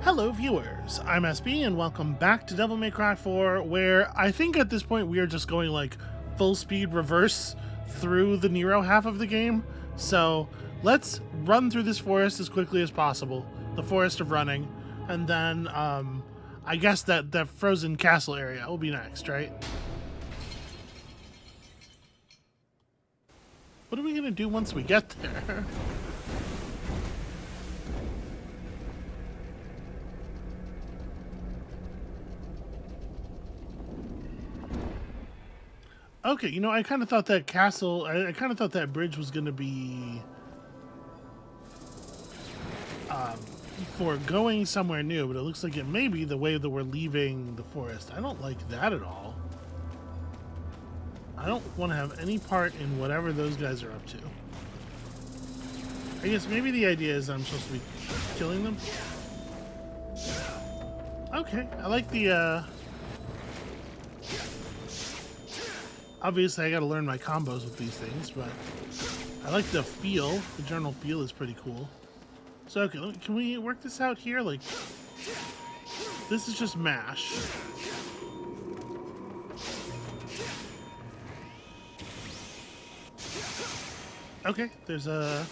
Hello viewers, I'm SB and welcome back to Devil May Cry 4, where I think at this point we are just going like full speed reverse through the Nero half of the game. So let's run through this forest as quickly as possible, the forest of running, and then I guess that frozen castle area will be next, right? What are we gonna do once we get there? Okay, you know, I kind of thought that castle, I kind of thought that bridge was going to be for going somewhere new, but it looks like it may be the way that we're leaving the forest. I don't like that at all. I don't want to have any part in whatever those guys are up to. I guess maybe the idea is I'm supposed to be killing them. Okay, I like the, obviously I gotta learn my combos with these things, but I like the feel. The general feel is pretty cool. So, okay, can we work this out here? Like, this is just mash. Okay, there's a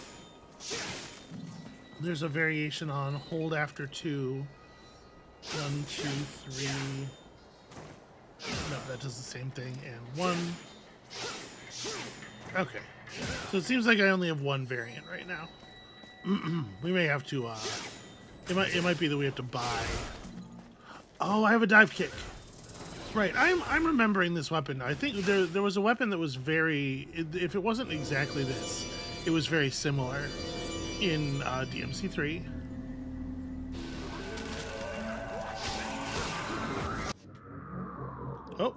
variation on hold after 2. 1, 2, 3. No, that does the same thing. And 1. Okay. So it seems like I only have one variant right now. We may have to, it might be that we have to buy. Oh, I have a dive kick. Right, I'm remembering this weapon. I think there was a weapon that was very, if it wasn't exactly this, it was very similar in DMC3. Oh.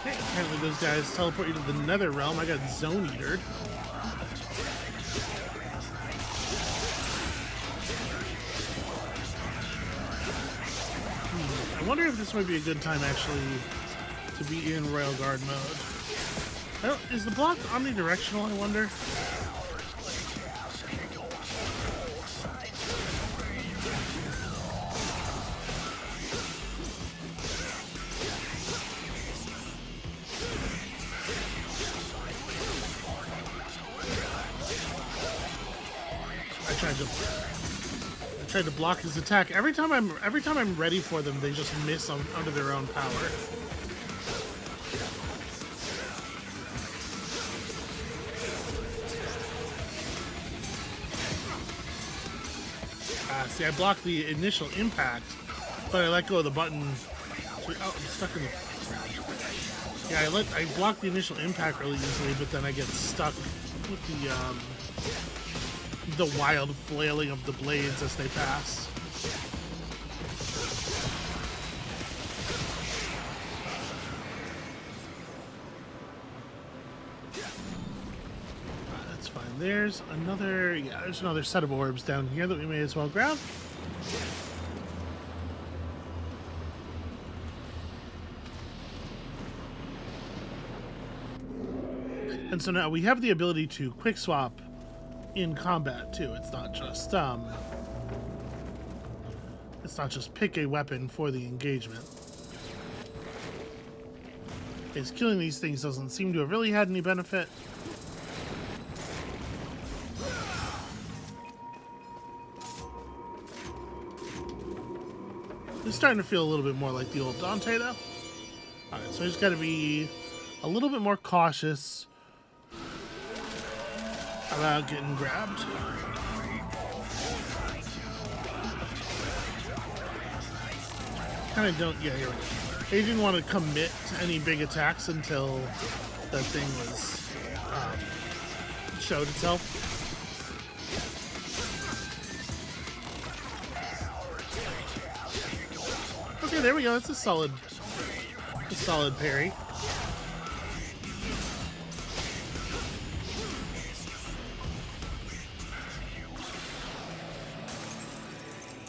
Okay, apparently those guys teleport you to the nether realm. I got zone eatered. I wonder if this might be a good time actually to be in Royal Guard mode. Is the block omnidirectional, I wonder? I tried to block his attack. Every time I'm ready for them, they just miss under their own power. See, I blocked the initial impact, but I let go of the button. Oh, I'm stuck in the. Yeah, I blocked the initial impact really easily, but then I get stuck with the wild flailing of the blades as they pass. That's fine. There's another set of orbs down here that we may as well grab. And so now we have the ability to quick swap in combat too. It's not just pick a weapon for the engagement. Because killing these things doesn't seem to have really had any benefit. It's starting to feel a little bit more like the old Dante though. Alright, so I just gotta be a little bit more cautious about getting grabbed. Kind of don't, yeah, here we go. They didn't want to commit to any big attacks until that thing was, showed itself. Okay, there we go, that's a solid parry.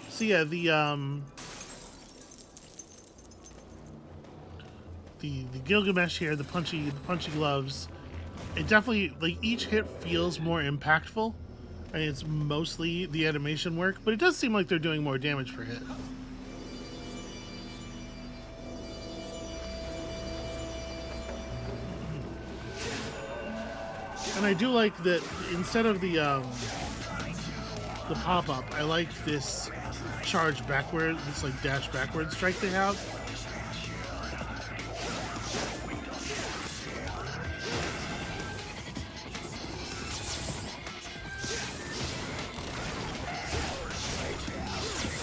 So yeah, the Gilgamesh here, the punchy gloves, it definitely, like, each hit feels more impactful I mean, it's mostly the animation work, but it does seem like they're doing more damage per hit. And I do like that instead of the pop-up, I like this charge backward, this like dash backward strike they have.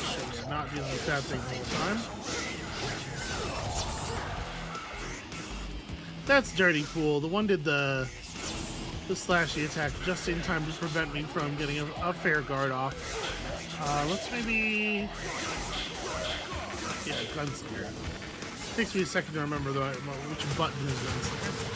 Shows not dealing with that thing the whole time. That's dirty pool. The one did the slashy attack just in time to prevent me from getting a fair guard off. Let's maybe... Yeah, Gunslinger. Takes me a second to remember which button is Gunslinger.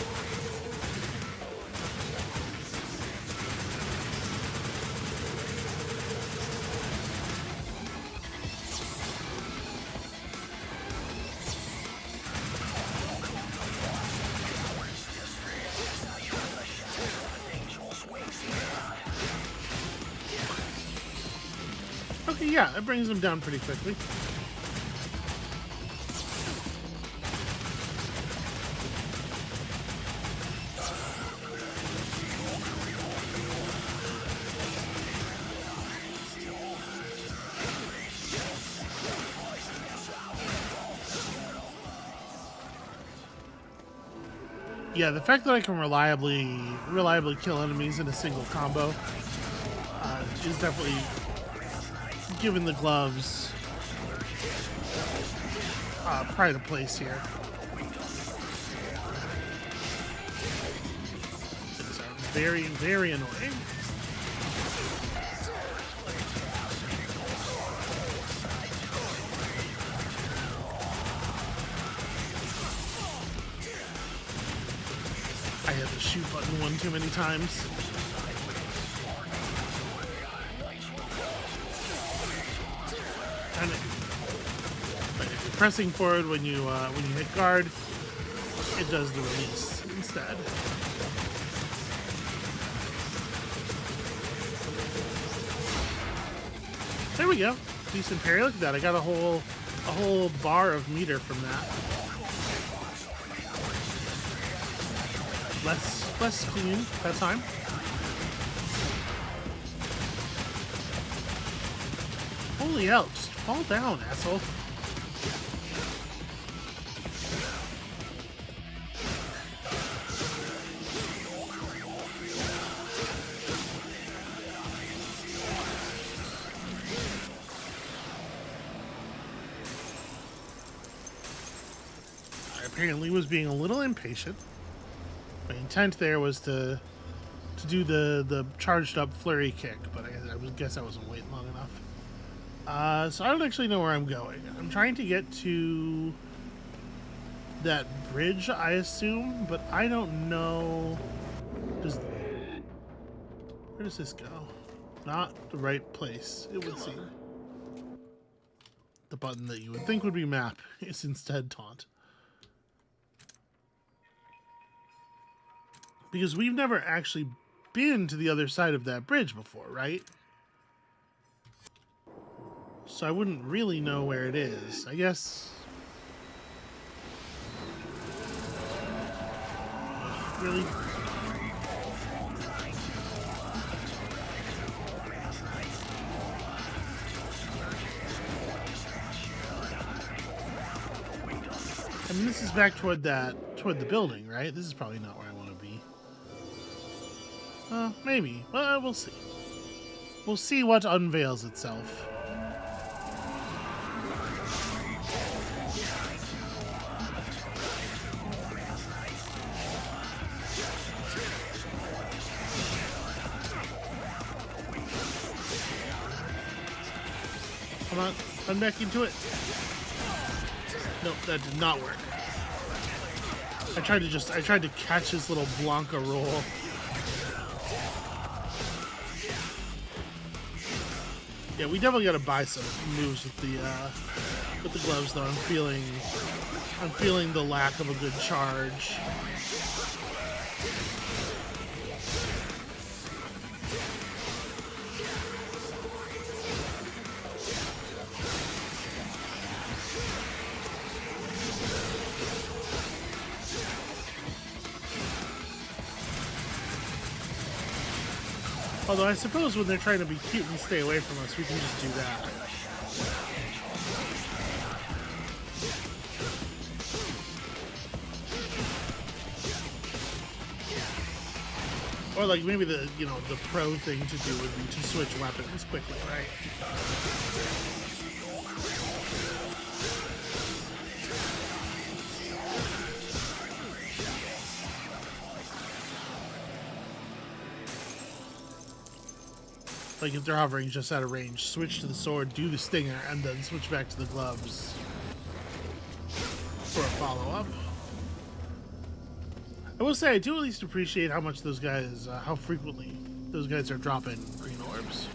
Okay, yeah, it brings him down pretty quickly. Yeah, the fact that I can reliably kill enemies in a single combo is definitely giving the gloves pride of place here. These are very, very annoying. I had the shoot button one too many times. And if you're pressing forward when you hit guard, it does the release instead. There we go. Decent parry. Look at that. I got a whole bar of meter from that. Less clean that time. Holy hell, just fall down, asshole. I apparently was being a little impatient. My intent there was to do the charged up flurry kick, but I guess I wasn't waiting long enough. So I don't actually know where I'm going. I'm trying to get to that bridge, I assume, but I don't know. Where does this go? Not the right place, it would seem. The button that you would think would be map is instead taunt. Because we've never actually been to the other side of that bridge before, right? So I wouldn't really know where it is. I guess... Really? I mean, this is back toward the building, right? This is probably not where I want to be. Maybe. Well, we'll see. We'll see what unveils itself. Come on, run back into it. Nope, that did not work. I tried to catch his little Blanca roll. Yeah, we definitely gotta buy some moves with the gloves though. I'm feeling the lack of a good charge. Although I suppose when they're trying to be cute and stay away from us, we can just do that. Or like maybe the, you know, the pro thing to do would be to switch weapons quickly, right? Like if they're hovering just out of range, switch to the sword, do the stinger, and then switch back to the gloves for a follow-up. I will say I do at least appreciate how much those guys, how frequently those guys are dropping green orbs.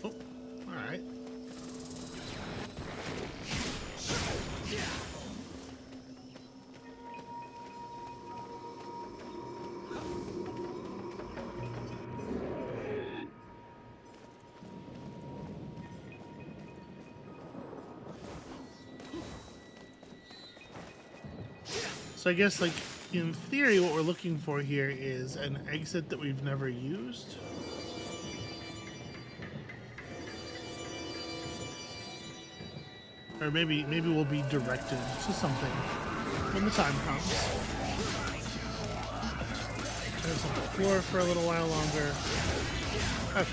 Oh, all right. So I guess, like, in theory, what we're looking for here is an exit that we've never used. Or maybe we'll be directed to something when the time comes. There's on the floor for a little while longer. Okay.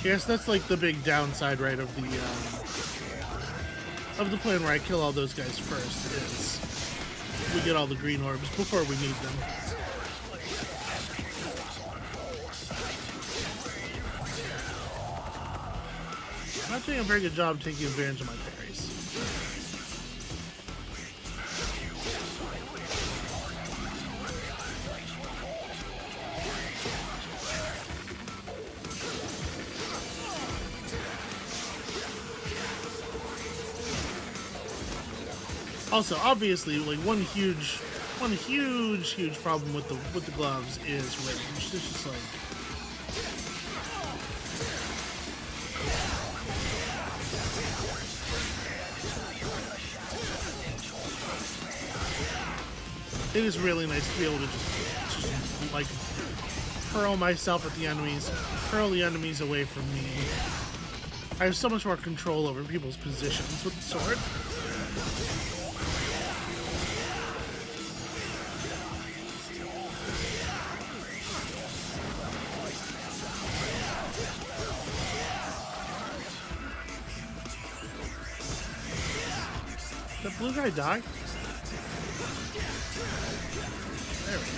Yes, that's like the big downside, right, of the plan where I kill all those guys first is we get all the green orbs before we need them. I'm not doing a very good job taking advantage of my parries. Also, obviously, like one huge problem with the gloves is range. It's just like it is really nice to be able to just like hurl myself at the enemies, hurl the enemies away from me. I have so much more control over people's positions with the sword. Did that blue guy die? There we go.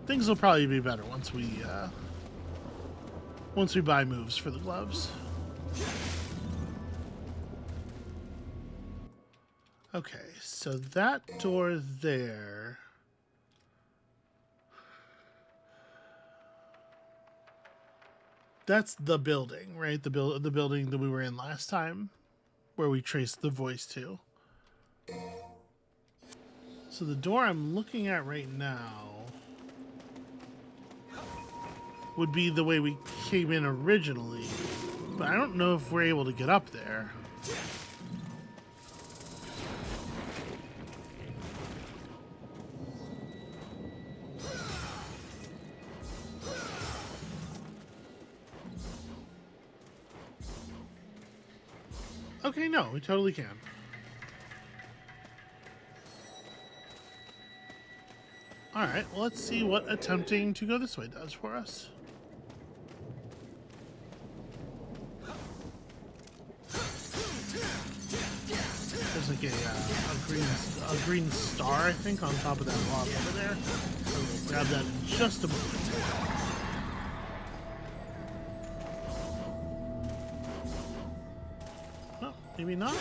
Things will probably be better once we buy moves for the gloves. Okay, so that door there. That's the building, right? The building that we were in last time, where we traced the voice to. So the door I'm looking at right now would be the way we came in originally, but I don't know if we're able to get up there. Okay, no, we totally can. Alright, well, let's see what attempting to go this way does for us. There's like a green star, I think, on top of that log over there. So we'll grab that in just a moment. Well, maybe not.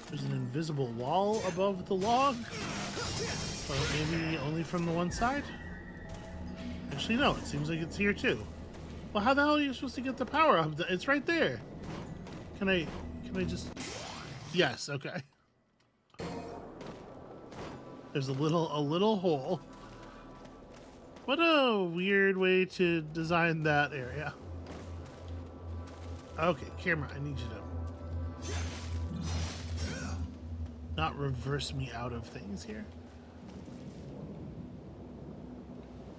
There's an invisible wall above the log. Or maybe only from the one side? Actually, no, it seems like it's here too. Well, how the hell are you supposed to get the power up? It's right there. Can I just... Yes, okay. There's a little hole. What a weird way to design that area. Okay, camera, I need you to not reverse me out of things here.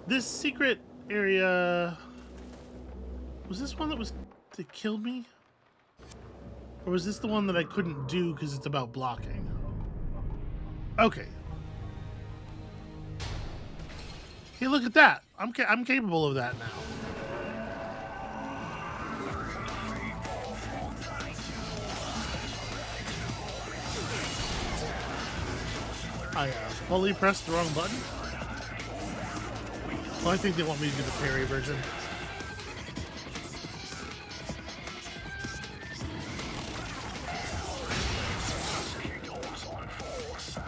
This secret area... Was this one that killed me? Or was this the one that I couldn't do because it's about blocking? Okay. Hey, look at that. I'm capable of that now. I fully pressed the wrong button. Well, I think they want me to do the parry version.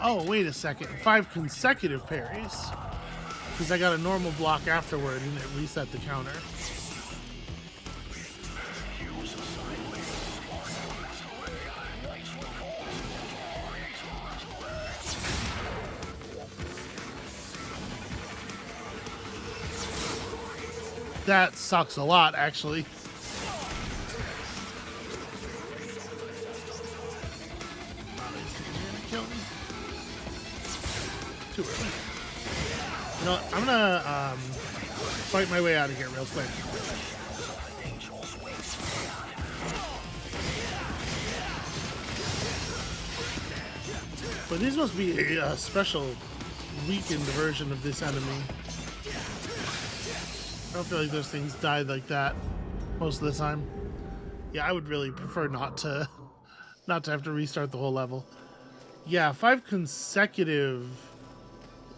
Oh, wait a second. 5 consecutive parries. Because I got a normal block afterward and it reset the counter. That sucks a lot, actually. Too early. You know, I'm gonna fight my way out of here real quick. But these must be a special weakened version of this enemy. I don't feel like those things die like that most of the time. Yeah, I would really prefer not to have to restart the whole level. Yeah, 5 consecutive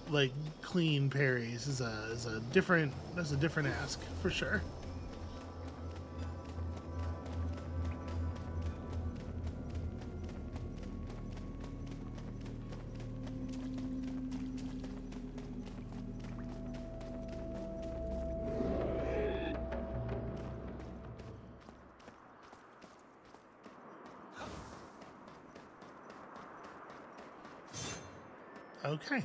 like clean parries is a different ask for sure. Okay.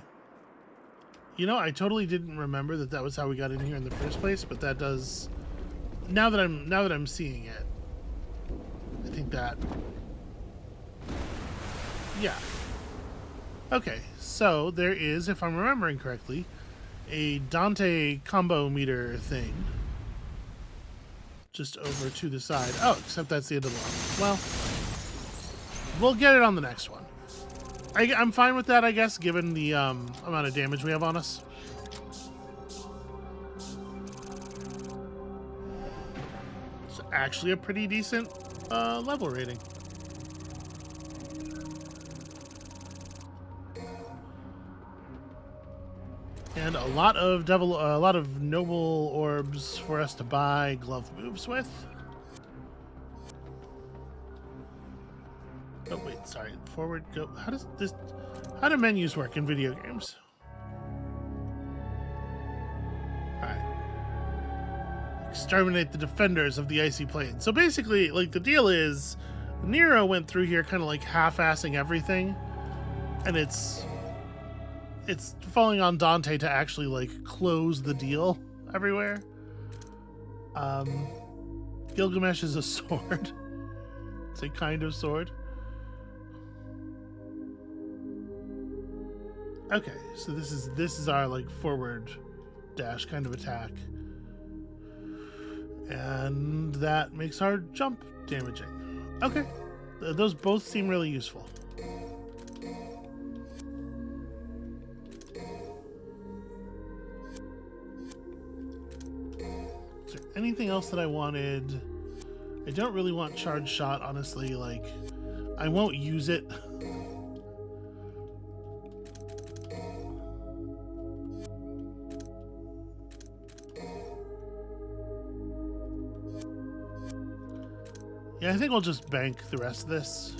You know, I totally didn't remember that was how we got in here in the first place, but that does. Now that I'm seeing it, I think that. Yeah. Okay, so there is, if I'm remembering correctly, a Dante combo meter thing just over to the side. Oh, except that's the end of the level. Well, we'll get it on the next one. I'm fine with that, I guess, given the amount of damage we have on us. It's actually a pretty decent level rating. And a lot of noble orbs for us to buy glove moves with. Oh wait, sorry. Forward, go. How do menus work in video games? Alright. Exterminate the defenders of the icy plane. So basically, like, the deal is, Nero went through here kind of like half-assing everything, and it's falling on Dante to actually like close the deal everywhere. Gilgamesh is a sword. It's a kind of sword. Okay, so this is our like forward dash kind of attack, and that makes our jump damaging. Okay, those both seem really useful. Is there anything else that I wanted? I don't really want charge shot, honestly. Like, I won't use it. Yeah, I think we'll just bank the rest of this.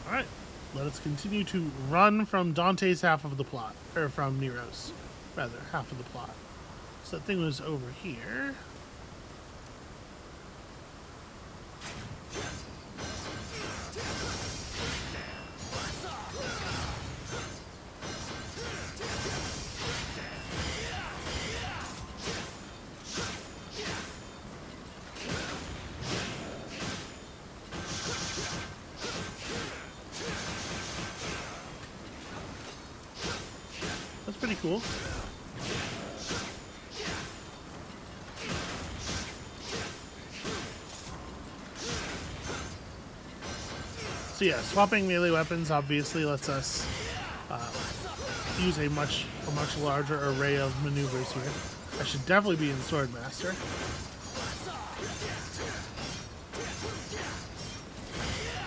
Alright, let us continue to run from Dante's half of the plot. Or from Nero's, rather, half of the plot. So that thing was over here. pretty cool. So yeah, swapping melee weapons obviously lets us use a much larger array of maneuvers here. I should definitely be in Swordmaster.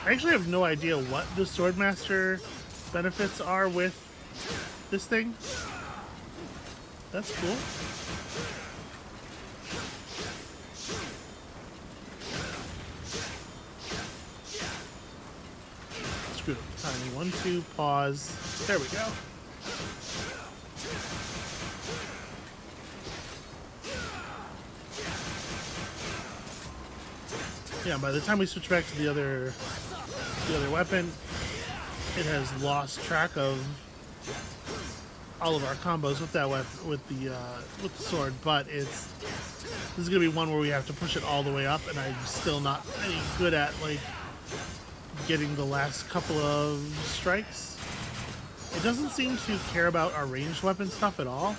I actually have no idea what the Swordmaster benefits are with this thing. That's cool. Screw it. Tiny 1, 2, pause. There we go. Yeah, by the time we switch back to the other weapon, it has lost track of all of our combos with that weapon, with the sword. But this is gonna be one where we have to push it all the way up, and I'm still not any good at like getting the last couple of strikes. It doesn't seem to care about our ranged weapon stuff at all.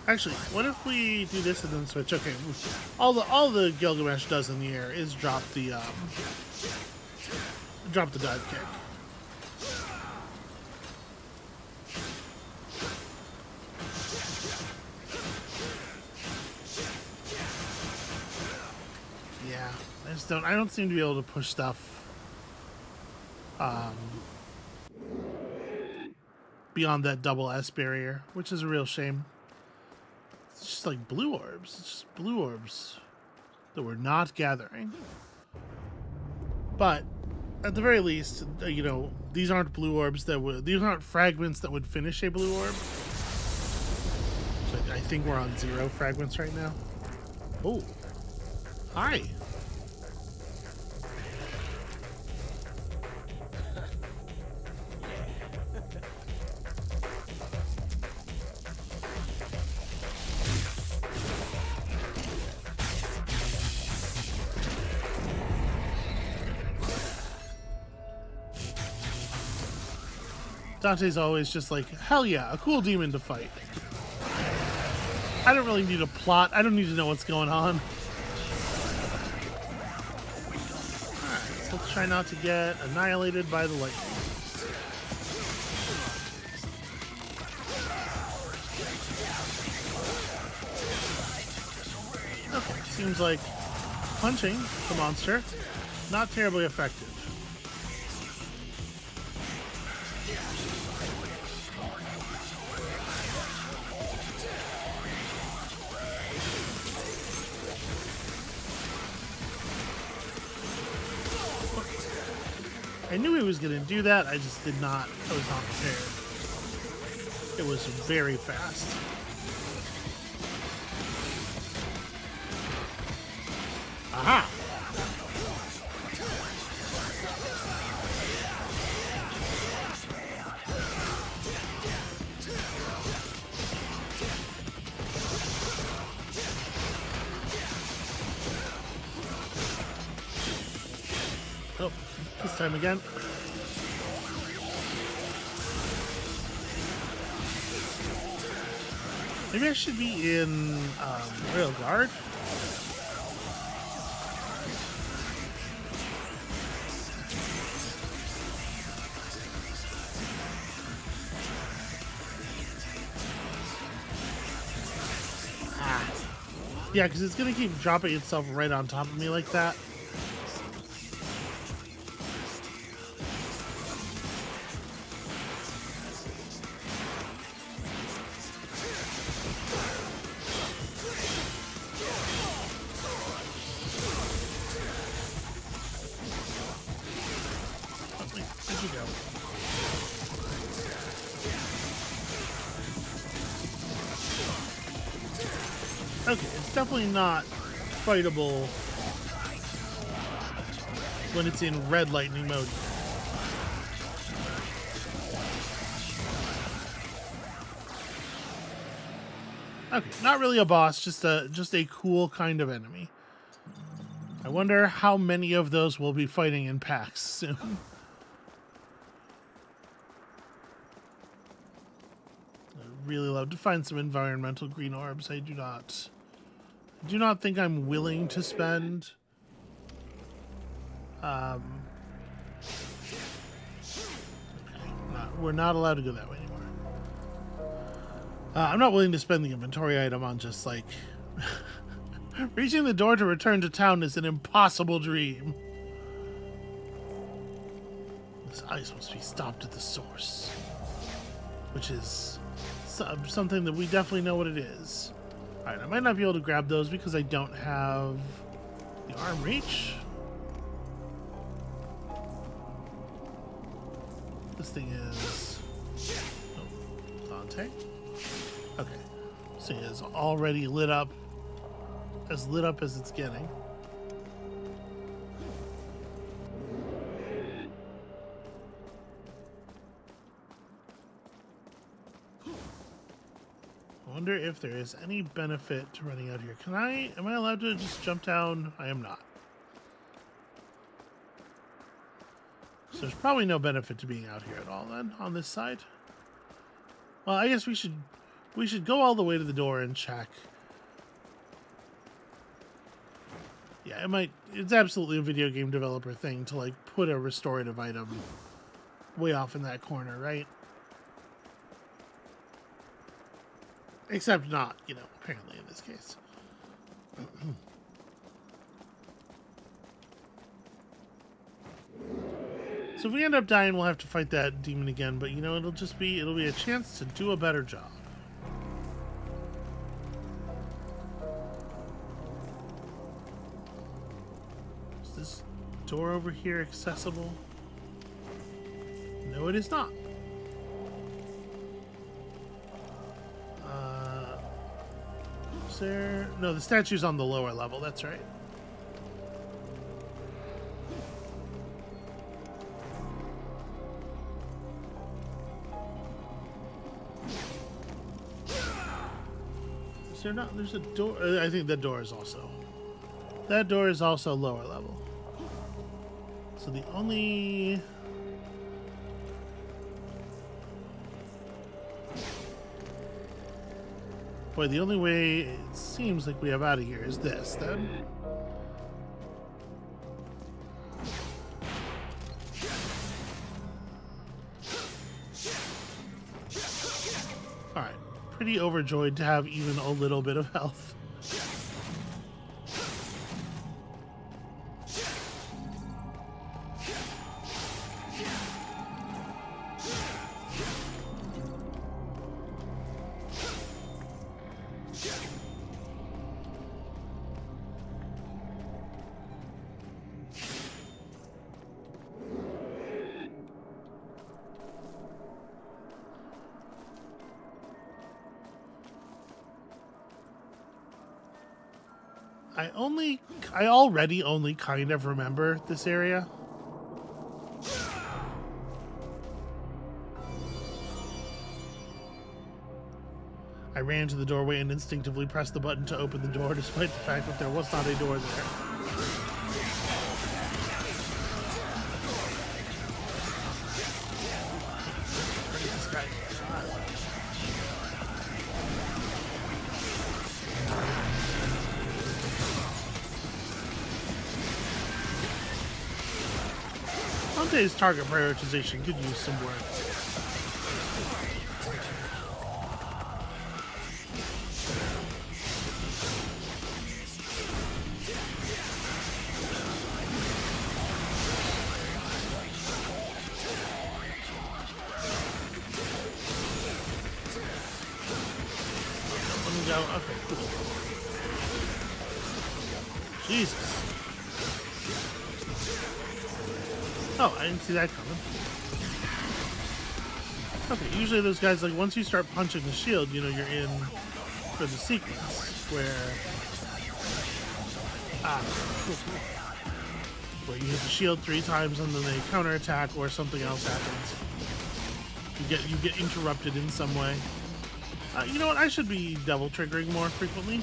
Actually, what if we do this and then switch? Okay, all the Gilgamesh does in the air is drop the dive kick. Yeah, I don't seem to be able to push stuff beyond that double S barrier, which is a real shame. It's just like blue orbs. It's just blue orbs that we're not gathering. But at the very least, you know, these aren't blue orbs these aren't fragments that would finish a blue orb. So I think we're on 0 fragments right now. Oh, hi. Dante's always just like, hell yeah, a cool demon to fight. I don't really need a plot. I don't need to know what's going on. Alright, so let's try not to get annihilated by the lightning. Okay, seems like punching the monster, not terribly effective. I knew he was going to do that, I was not prepared. It was very fast. Aha! Oh, this time again. Maybe I should be in Royal Guard? Ah. Yeah, because it's going to keep dropping itself right on top of me like that. Okay, it's definitely not fightable when it's in red lightning mode. Okay, not really a boss, just a cool kind of enemy. I wonder how many of those we'll be fighting in packs soon. I'd really love to find some environmental green orbs. I do not think I'm willing to spend we're not allowed to go that way anymore. I'm not willing to spend the inventory item on just like reaching the door to return to town is an impossible dream. This ice must be stopped at the source, which is something that we definitely know what it is. Alright, I might not be able to grab those because I don't have the arm reach. This thing is... Oh, Dante? Okay. This thing is already lit up as it's getting. I wonder if there is any benefit to running out here. Am I allowed to just jump down? I am not. So there's probably no benefit to being out here at all then, on this side. Well, I guess we should go all the way to the door and check. Yeah, it's absolutely a video game developer thing to like put a restorative item way off in that corner, right? Except not, apparently in this case. So if we end up dying, we'll have to fight that demon again, but it'll be a chance to do a better job. Is this door over here accessible? No, it is not. Is there... No, the statue's on the lower level, that's right. Is there not... There's a door... I think that door is also... That door is also lower level. So the only... Boy, the only way it seems like we have out of here is this, then. Alright, pretty overjoyed to have even a little bit of health. I already only kind of remember this area. I ran to the doorway and instinctively pressed the button to open the door, despite the fact that there was not a door there. This guy. Dante's target prioritization could use some work. Let me go. Okay, cool. Jesus. Oh, I didn't see that coming. Okay, usually those guys, like, once you start punching the shield, you're in for the sequence where... where you hit the shield 3 times and then they counterattack or something else happens. You get interrupted in some way. You know what? I should be double triggering more frequently.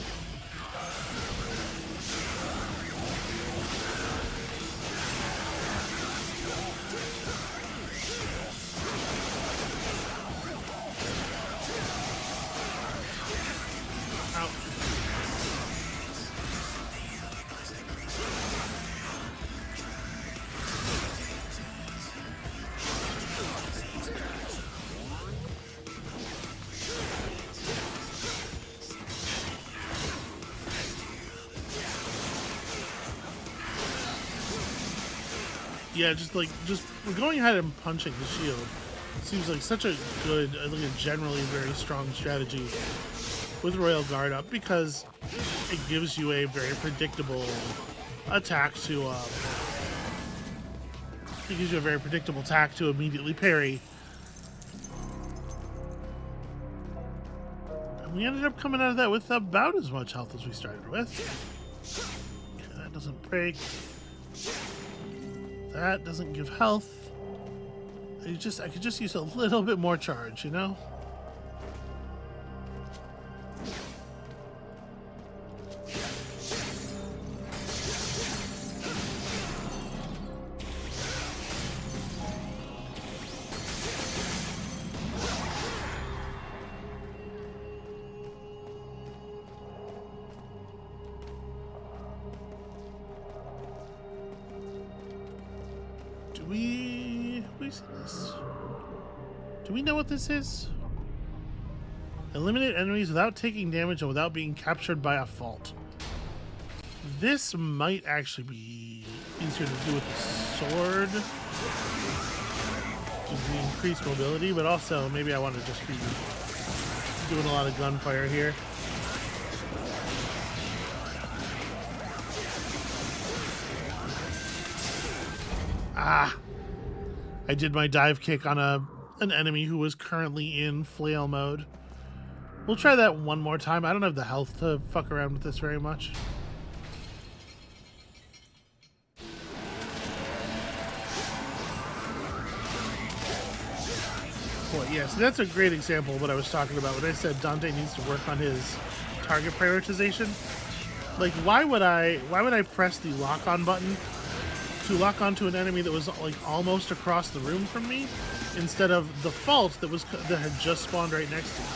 Yeah, just we're going ahead and punching the shield. Seems like such a good, like a generally very strong strategy with Royal Guard up, because it gives you a very predictable attack to immediately parry. And we ended up coming out of that with about as much health as we started with. Okay, that doesn't break. That doesn't give health. I could just use a little bit more charge, you know? Do we see this? Do we know what this is? Eliminate enemies without taking damage and without being captured by a fault. This might actually be easier to do with the sword. Gives me increased mobility, but also maybe I want to just be doing a lot of gunfire here. Ah! I did my dive kick on an enemy who was currently in flail mode. We'll try that one more time. I don't have the health to fuck around with this very much. Boy, yeah, so that's a great example of what I was talking about when I said Dante needs to work on his target prioritization. Like, why would I press the lock-on button to lock onto an enemy that was like almost across the room from me, instead of the fault that had just spawned right next to me?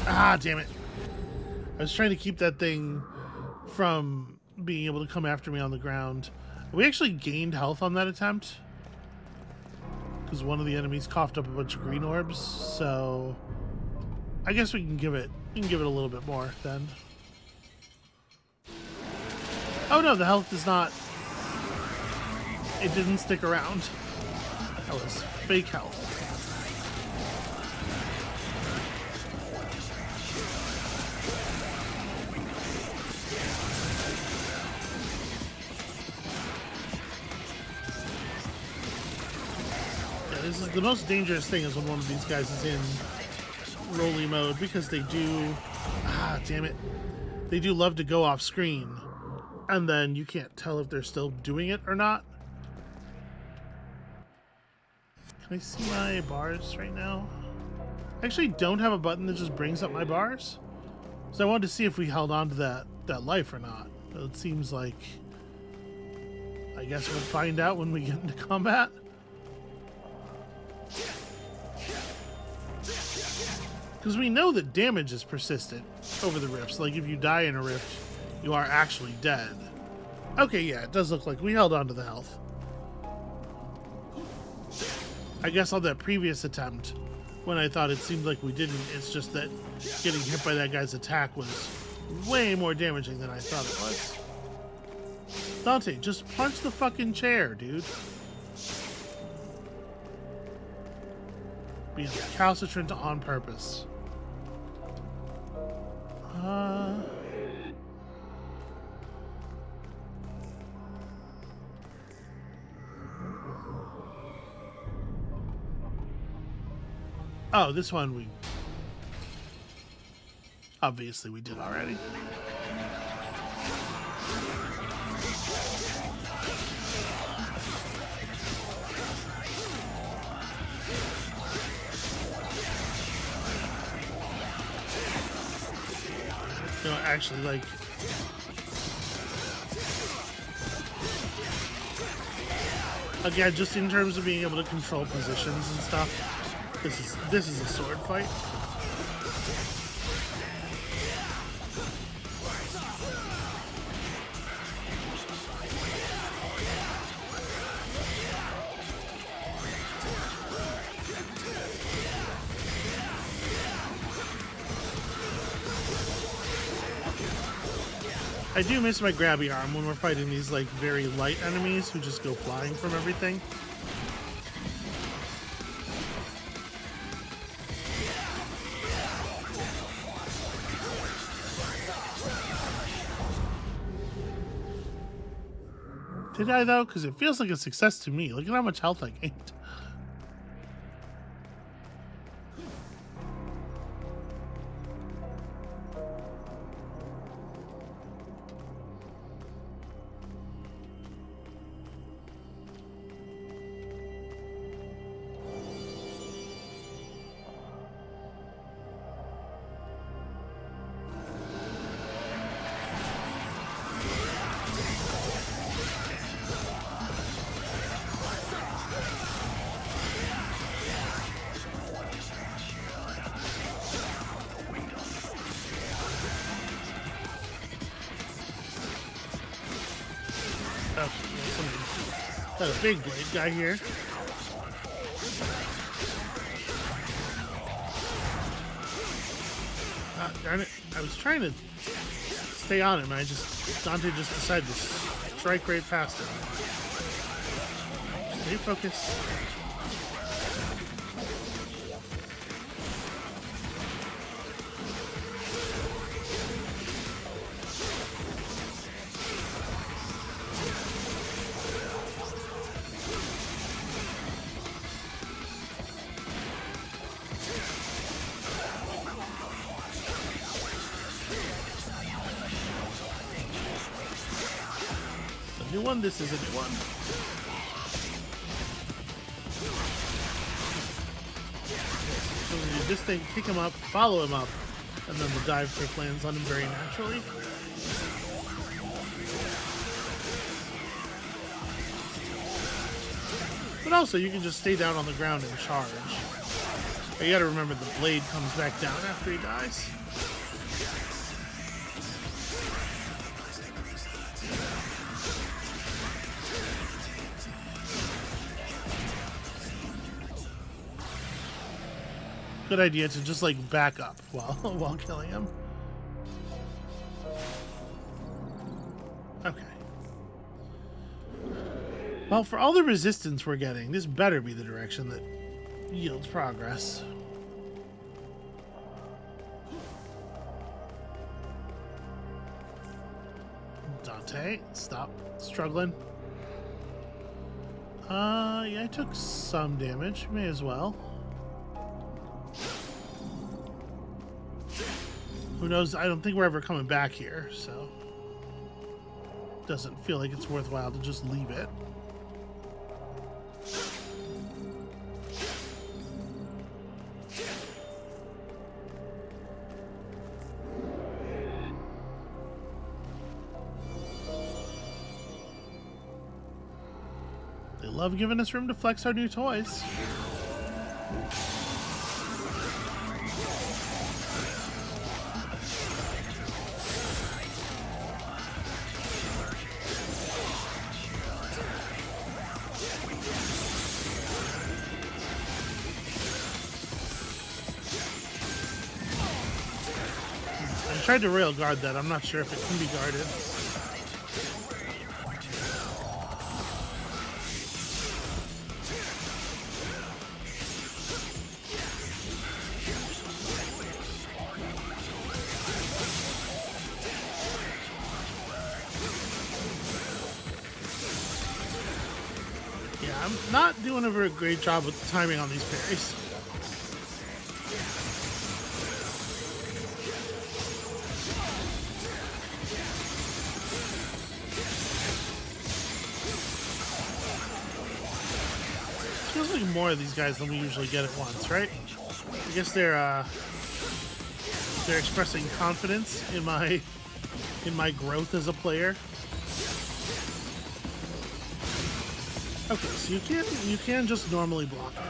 Ah, damn it! I was trying to keep that thing from being able to come after me on the ground. We actually gained health on that attempt because one of the enemies coughed up a bunch of green orbs. So I guess we can give it a little bit more then. Oh no, the health does not. It didn't stick around. That was fake health. Yeah, this is the most dangerous thing, is when one of these guys is in rolly mode, because they do. Ah, damn it. They do love to go off screen. And then you can't tell if they're still doing it or not. Can I see my bars right now? I actually don't have a button that just brings up my bars. So I wanted to see if we held on to that life or not. It seems like, I guess we'll find out when we get into combat. Because we know that damage is persistent over the rifts. Like, if you die in a rift, you are actually dead. Okay, yeah, it does look like we held on to the health. I guess on that previous attempt, when I thought it seemed like we didn't, it's just that getting hit by that guy's attack was way more damaging than I thought it was. Dante, just punch the fucking chair, dude. Being recalcitrant on purpose. Oh, this one we... Obviously we did already. You know, actually, like... Again, just in terms of being able to control positions and stuff, this is a sword fight. I do miss my grabby arm when we're fighting these like very light enemies who just go flying from everything. Did I though? Because it feels like a success to me. Look at how much health I gained. Got a big blade guy here. Ah, darn it. I was trying to stay on him, and Dante just decided to strike right past him. Stay focused. New one, this is a new one. So we do this thing, pick him up, follow him up, and then the dive kick lands on him very naturally. But also, you can just stay down on the ground and charge. But you gotta remember the blade comes back down after he dies. Good idea to just like back up while killing him. Okay. Well, for all the resistance we're getting, this better be the direction that yields progress. Dante, stop struggling. Yeah, I took some damage. May as well. Who knows? I don't think we're ever coming back here, so doesn't feel like it's worthwhile to just leave it. They love giving us room to flex our new toys. I tried to rail guard that. I'm not sure if it can be guarded. Yeah, I'm not doing a very great job with the timing on these parries. Feels like more of these guys than we usually get at once, right? I guess they're expressing confidence in my growth as a player. Okay, so you can just normally block it.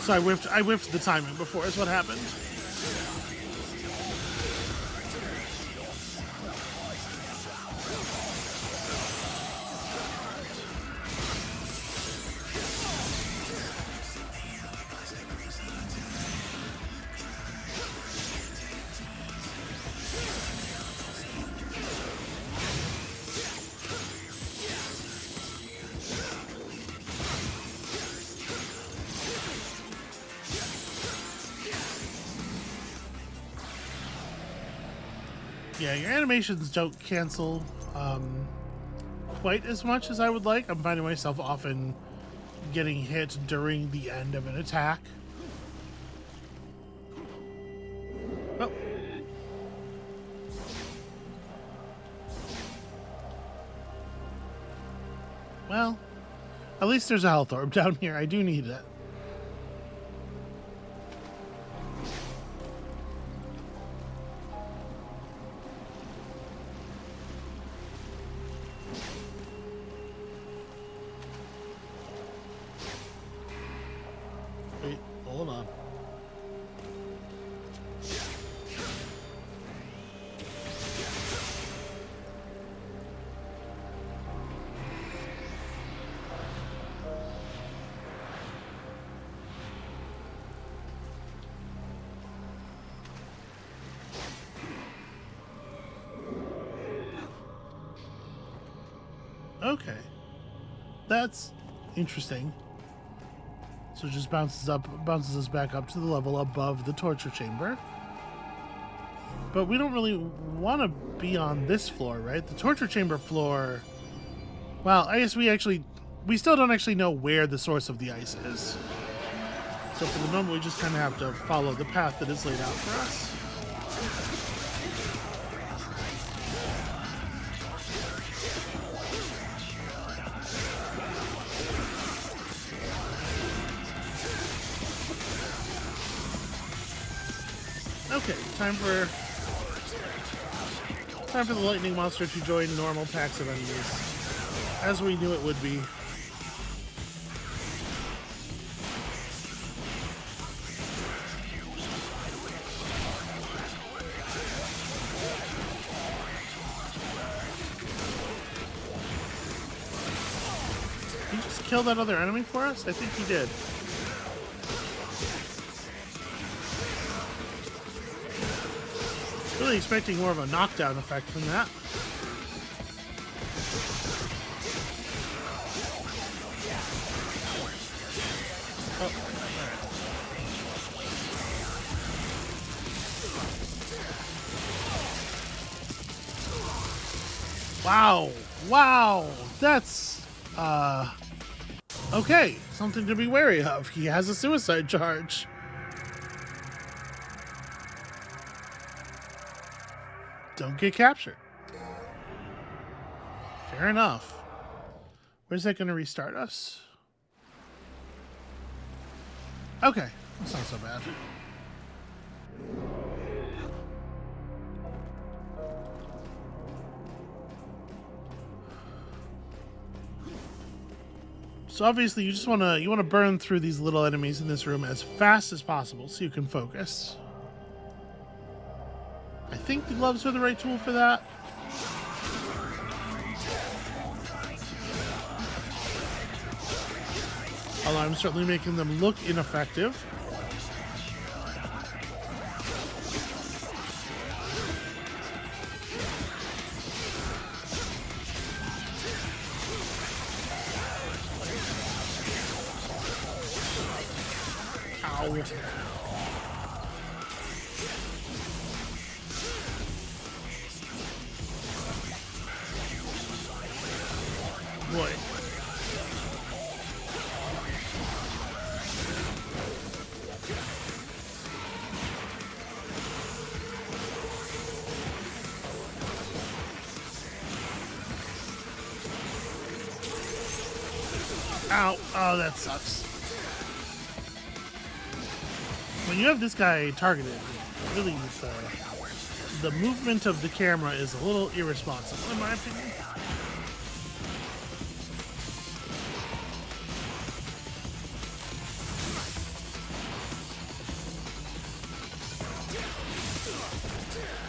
So I whiffed the timing before is what happened. Yeah, your animations don't cancel quite as much as I would like. I'm finding myself often getting hit during the end of an attack. Oh. Well, at least there's a health orb down here. I do need it. Wait, hold on. Okay. That's interesting. So it just bounces us back up to the level above the torture chamber. But we don't really want to be on this floor, right? The torture chamber floor... Well, I guess we still don't actually know where the source of the ice is. So for the moment, we just kind of have to follow the path that is laid out for us. Okay, time for the lightning monster to join normal packs of enemies, as we knew it would be. Did he just kill that other enemy for us? I think he did. Really expecting more of a knockdown effect from that. Oh. Wow. Wow. That's, okay. Something to be wary of. He has a suicide charge. Don't get captured. Fair enough. Where's that going to restart us? Okay, that's not so bad. So obviously you just want to burn through these little enemies in this room as fast as possible so you can focus. I think the gloves are the right tool for that. Although I'm certainly making them look ineffective. Ow. Boy. Ow. Oh, that sucks. When you have this guy targeted, really the movement of the camera is a little irresponsible, in my opinion.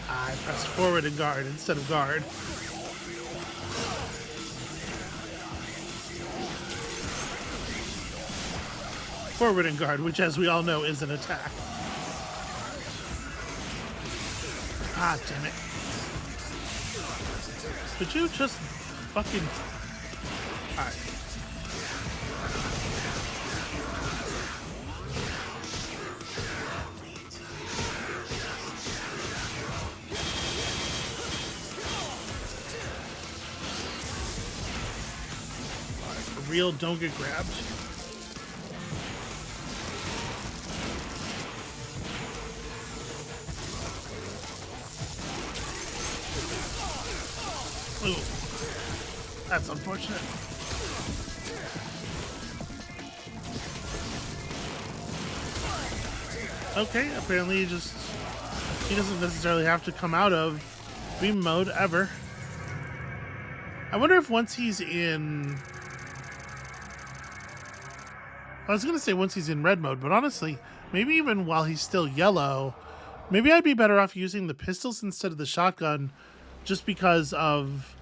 I pressed forward and guard instead of guard. Forward and guard, which as we all know is an attack. Ah, damn it. Could you just fucking... Alright. real don't get grabbed. Ooh. That's unfortunate. Okay, apparently he doesn't necessarily have to come out of beam mode ever. I wonder if once he's in... I was gonna say once he's in red mode, but honestly, maybe even while he's still yellow, maybe I'd be better off using the pistols instead of the shotgun, just because of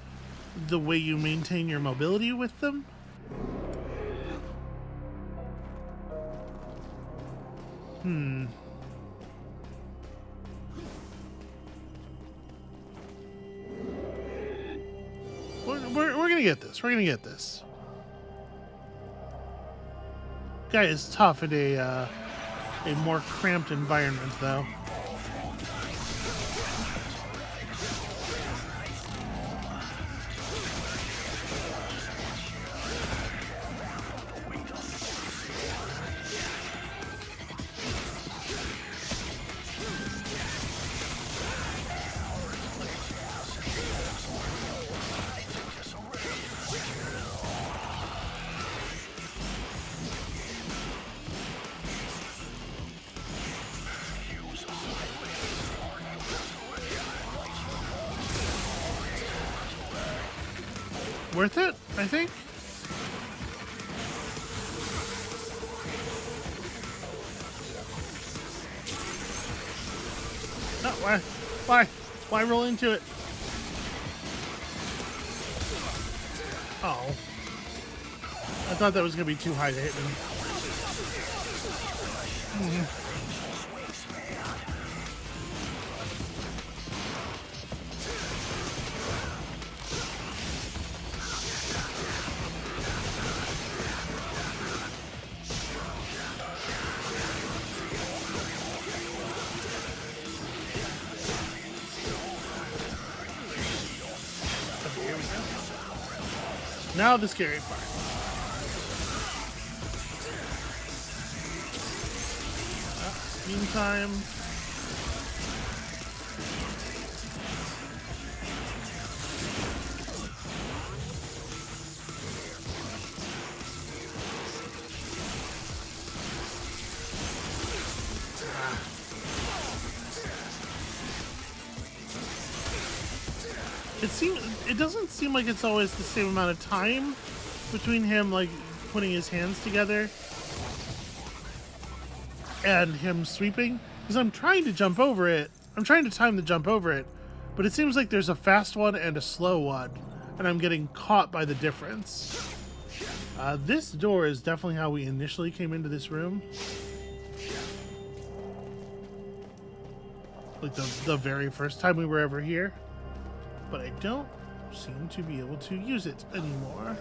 the way you maintain your mobility with them. We're gonna get this. We're gonna get this. Guy is tough in a more cramped environment, though. Worth it, I think. No, why roll into it? Oh, I thought that was gonna be too high to hit me. Now the scary part. Meantime, it doesn't seem like it's always the same amount of time between him like putting his hands together and him sweeping, because I'm trying to jump over it. I'm trying to time the jump over it, but it seems like there's a fast one and a slow one, and I'm getting caught by the difference. This door is definitely how we initially came into this room. Like the very first time we were ever here. But I don't seem to be able to use it anymore.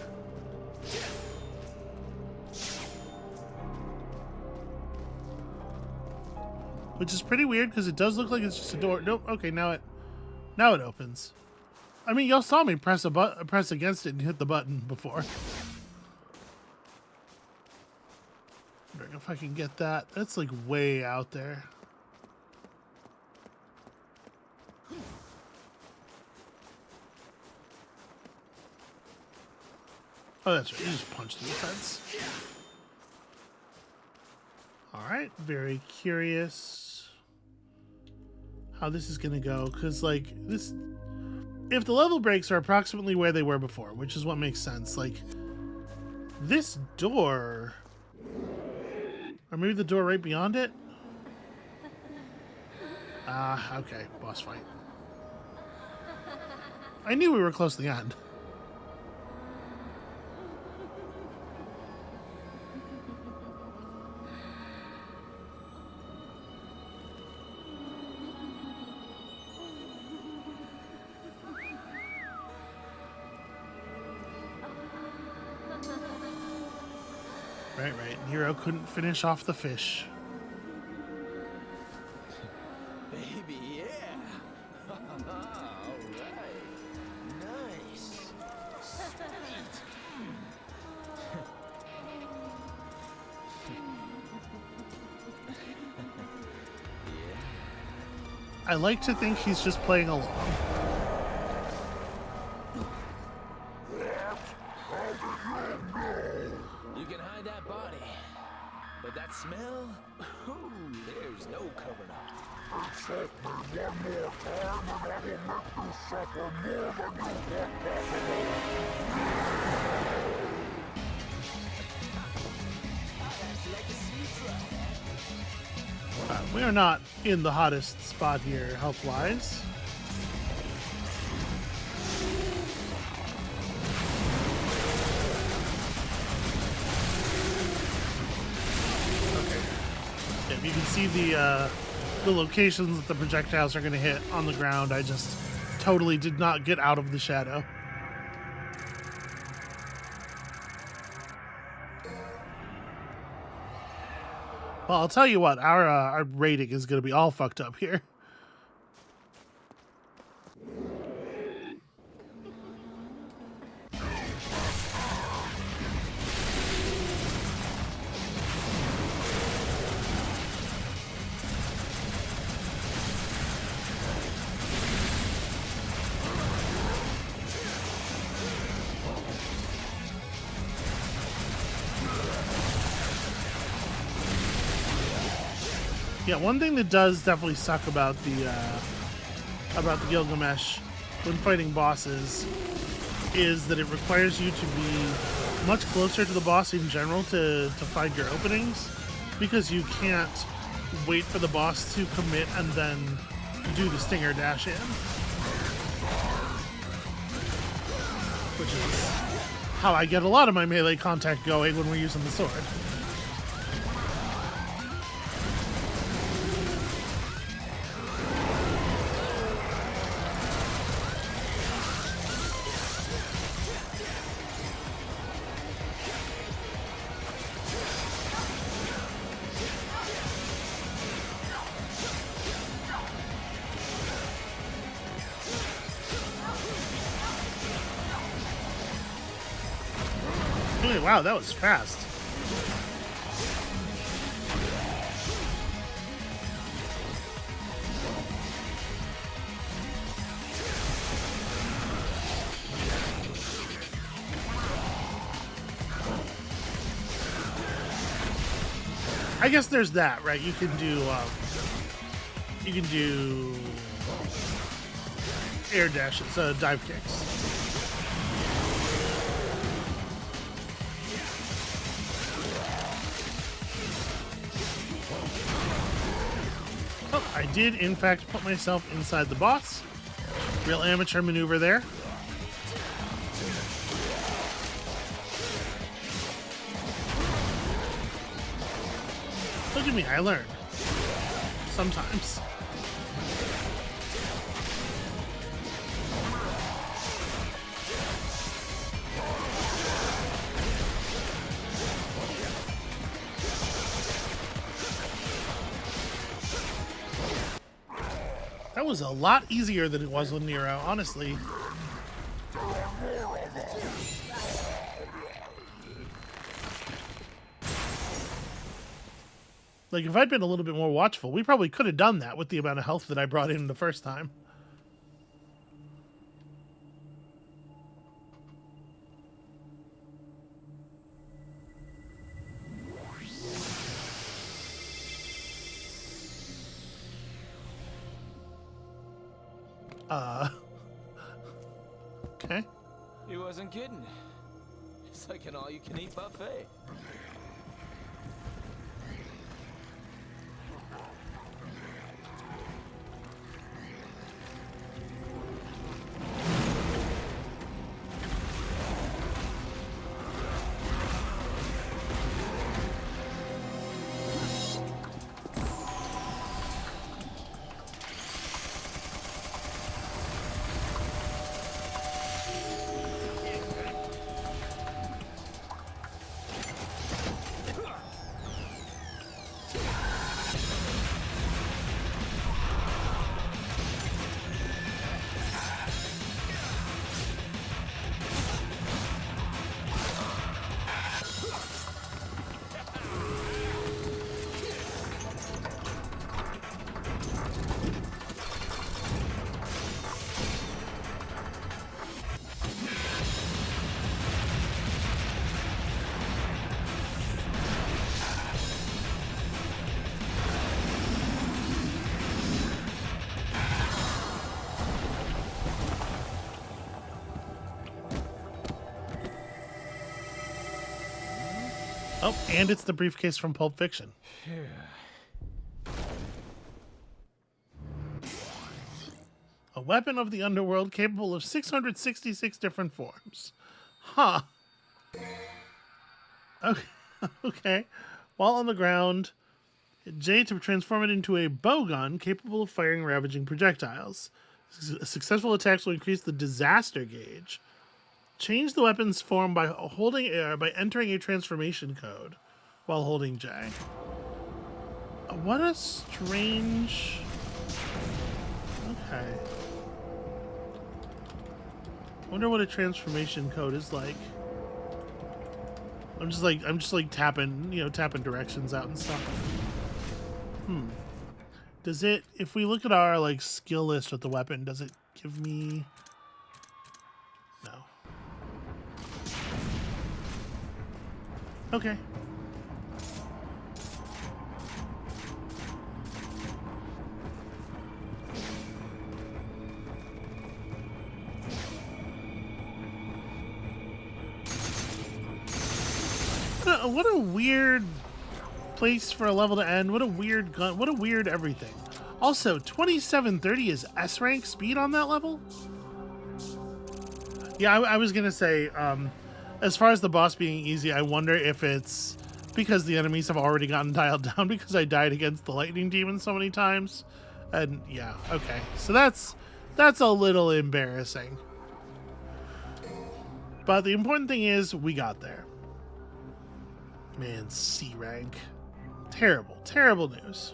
Which is pretty weird because it does look like it's just a door. Nope. Okay, now it opens. I mean, y'all saw me press against it and hit the button before. Wondering if I can get that. That's like way out there. Oh, that's right. You just punched through the fence. Alright, very curious how this is going to go. Because, like, this... If the level breaks are approximately where they were before, which is what makes sense, like, this door... Or maybe the door right beyond it? Okay. Boss fight. I knew we were close to the end. Right. Nero couldn't finish off the fish. Baby, yeah. All right. Nice. Sweet. I like to think he's just playing along. You can hide that body, but that smell? Ooh, there's no covering up. Insult me one more time and I will make you suffer more than you want possible. We are not in the hottest spot here, health-wise. Okay. Yeah, you can see the locations that the projectiles are going to hit on the ground. I just totally did not get out of the shadow. Well, I'll tell you what, our rating is going to be all fucked up here. Yeah, one thing that does definitely suck about the Gilgamesh when fighting bosses is that it requires you to be much closer to the boss in general to find your openings, because you can't wait for the boss to commit and then do the stinger dash in, which is how I get a lot of my melee contact going when we're using the sword. Wow, that was fast. I guess there's that, right? You can do air dashes, dive kicks. I did, in fact, put myself inside the boss. Real amateur maneuver there. Look at me, I learn. Sometimes. That was a lot easier than it was with Nero, honestly. Like, if I'd been a little bit more watchful, we probably could have done that with the amount of health that I brought in the first time. Okay. He wasn't kidding. It's like an all-you-can-eat buffet. Oh, and it's the briefcase from Pulp Fiction. A weapon of the underworld capable of 666 different forms. Huh. Okay. Okay. While on the ground, J to transform it into a bow gun capable of firing ravaging projectiles. Successful attacks will increase the disaster gauge. Change the weapon's form by entering a transformation code while holding J. What a strange... Okay. Wonder what a transformation code is like. I'm just like tapping, tapping directions out and stuff. Does it, if we look at our like skill list with the weapon, does it give me... No. Okay. What a weird place for a level to end. What a weird gun. What a weird everything. Also, 2730 is S rank speed on that level? Yeah, I was going to say, as far as the boss being easy, I wonder if it's because the enemies have already gotten dialed down because I died against the lightning demon so many times. And yeah, okay. So that's a little embarrassing. But the important thing is we got there. Man, C rank. Terrible, terrible news.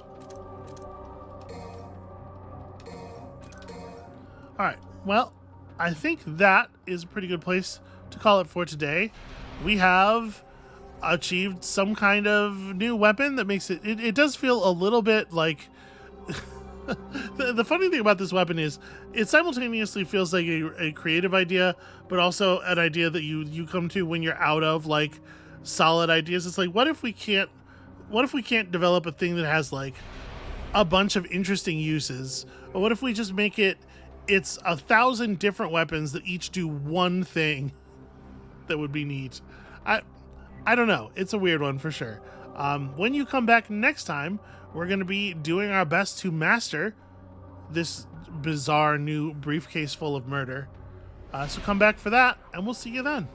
Alright, well, I think that is a pretty good place to call it for today. We have achieved some kind of new weapon that makes it does feel a little bit like... the funny thing about this weapon is it simultaneously feels like a creative idea, but also an idea that you come to when you're out of like solid ideas. It's like, what if we can't develop a thing that has like a bunch of interesting uses? Or what if we just make it's 1,000 different weapons that each do one thing that would be neat? I don't know. It's a weird one for sure. When you come back next time, we're going to be doing our best to master this bizarre new briefcase full of murder. So come back for that, and we'll see you then.